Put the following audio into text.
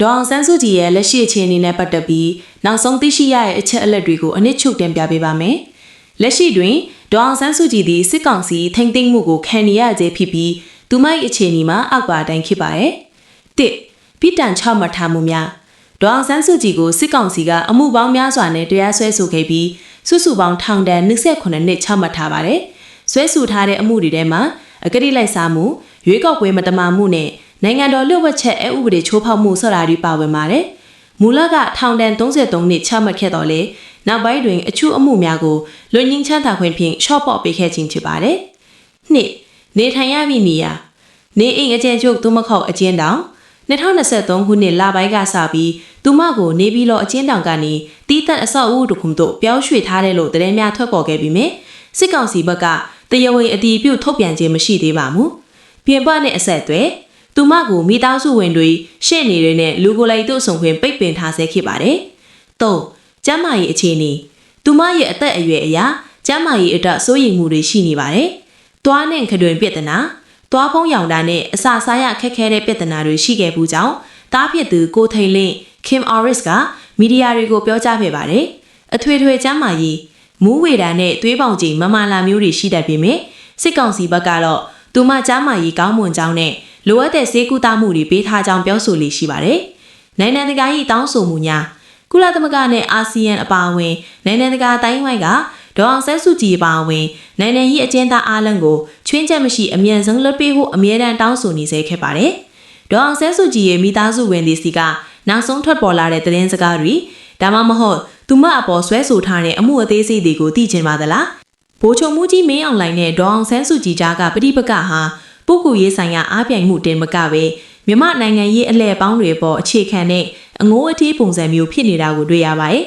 ဒေါအောင်ဆန်းစုကြည်ရဲ့လက်ရှိအခြေအနေနဲ့ပတ်သက်ပြီးနောက်ဆုံးသိရှိရတဲ့အချက်အလက်တွေကိုအနည်းချုပ်တင်ပြပေးပါမယ်။လက်ရှိတွင်ဒေါအောင်ဆန်းစုကြည်သည်စစ်ကောင်စီထိန်းသိမ်းမှုကိုခံနေရခြင်းဖြစ်ပြီးသူမ၏အခြေအနေမှာအောက်ပါတိုင်းဖြစ်ပါရဲ့။တစ်ပြည်တံချမှတ်ထားမှုများဒေါအောင်ဆန်းစုကြည်ကိုစစ်ကောင်စီကအမှုပေါင်းများစွာနဲ့တရားစွဲဆိုခဲ့ပြီးစုစုပေါင်းထောင်ဒဏ်28နှစ်ချမှတ်ထားပါတယ်။စွဲဆိုထားတဲ့အမှုတွေထဲမှာအကတိလိုက်စားမှုရွေးကောက်ပွဲမတမာမှုနဲ့နိုင်ငံတော်လျှို့ဝှက်ချက်အဥပဒေချိုးဖောက်မှုဆိုတာတွေပါဝင်ပါတယ်။မူလကထောင်ဒဏ်33နှစ်ချမှတ်ခဲ့တော်လဲနောက်ပိုင်းတွင်အချို့အမှုများကိုလွတ်ငင်းချမ်းသာခွင့်ဖြင့်ရှော့ပေါ့ပေးခဲ့ခြင်းဖြစ်ပါတယ်။နှစ်နေထိုင်ရမည့်နေရာနေအိမ်အကျဉ်းချုပ်သို့မဟုတ်အကျဉ်းတောင်2023ခုနှစ်လပိုင်းကစပြီးသူမကိုနေပြည်တော်အကျဉ်းတောင်ကနေတီးသက်အဆောက်အဦတစ်ခုသို့ပြောင်းရွှေ့ထားတယ်လို့သတင်းများထွက်ပေါ်ခဲ့ပြီးမြဲစစ်ကောင်စီဘက်ကတရားဝင်အတည်ပြုထုတ်ပြန်ခြင်းမရှိသေးပါဘူး။ပြင်ပနဲ့အဆက်အသွယ်သူမကိုမိသားစုဝင်တွေရှေ့နေတွေနဲ့လူကိုယ်လိုက်တို့ဆောင်ခွင့်ပိတ်ပင်ထားဆဲဖြစ်ပါတယ်။၃ကျန်းမာရေးအခြေအနေသူမရဲ့အသက်အရွယ်အရာကျန်းမာရေးအတွက်စိုးရိမ်မှုတွေရှိနေပါတယ်။သွားနဲ့ခတွင်ပြဿနာသွားဖုံးရောင်တာနဲ့အစာစားရခက်ခဲတဲ့ပြဿနာတွေရှိခဲ့မှုကြောင့်တားဖြစ်သူကိုထိန်လင်း Kim Oris ကမီဒီယာတွေကိုပြောကြားခဲ့ပါတယ်။အထွေထွေကျန်းမာရေးမူးဝေတာနဲ့သွေးပေါင်ချိန်မမှန်လာမျိုးတွေရှိတတ်ပေမဲ့စစ်ကောင်စီဘက်ကတော့သူမကျန်းမာရေးကောင်းမွန်ကြောင်းနဲ့လိုအပ်တဲ့ဆေးကုသမှုတွေပေးထားကြောင်းပြောဆိုလေးရှိပါတယ်။နိုင်ငံတကာ၏တောင်းဆိုမှုများကုလသမဂ္ဂနဲ့အာဆီယံအပါအဝင်နိုင်ငံတကာတိုင်းဝိုင်းကဒေါအောင်ဆန်းစုကြည်အပါအဝင်နိုင်ငံရေးအကျဉ်းသားအားလုံးကိုချွင်းချက်မရှိအမြန်ဆုံးလွှတ်ပေးဖို့အမြဲတမ်းတောင်းဆိုနေစေခဲ့ပါတယ်။ဒေါအောင်ဆန်းစုကြည်ရဲ့မိသားစုဝင်တွေစီကနောက်ဆုံးထွက်ပေါ်လာတဲ့သတင်းစကားတွေဒါမှမဟုတ်သူမအပေါ်ဆွဲဆိုထားတဲ့အမှုအသေးစိတ်တွေကိုသိချင်ပါသလား။ဗိုလ်ချုပ်မှုကြီးမင်းအောင်လှိုင်နဲ့ဒေါအောင်ဆန်းစုကြည်ကြားကပဋိပက္ခဟာပုဂ္ဂိုလ်ရေးဆိုင်ရာအားပြိုင်မှုတင်မကပဲမြမနိုင်ငံရေးအလဲပေါင်းတွေပေါ်အခြေခံတဲ့အငိုးအထီးပုံစံမျိုးဖြစ်နေတာကိုတွေ့ရပါတယ်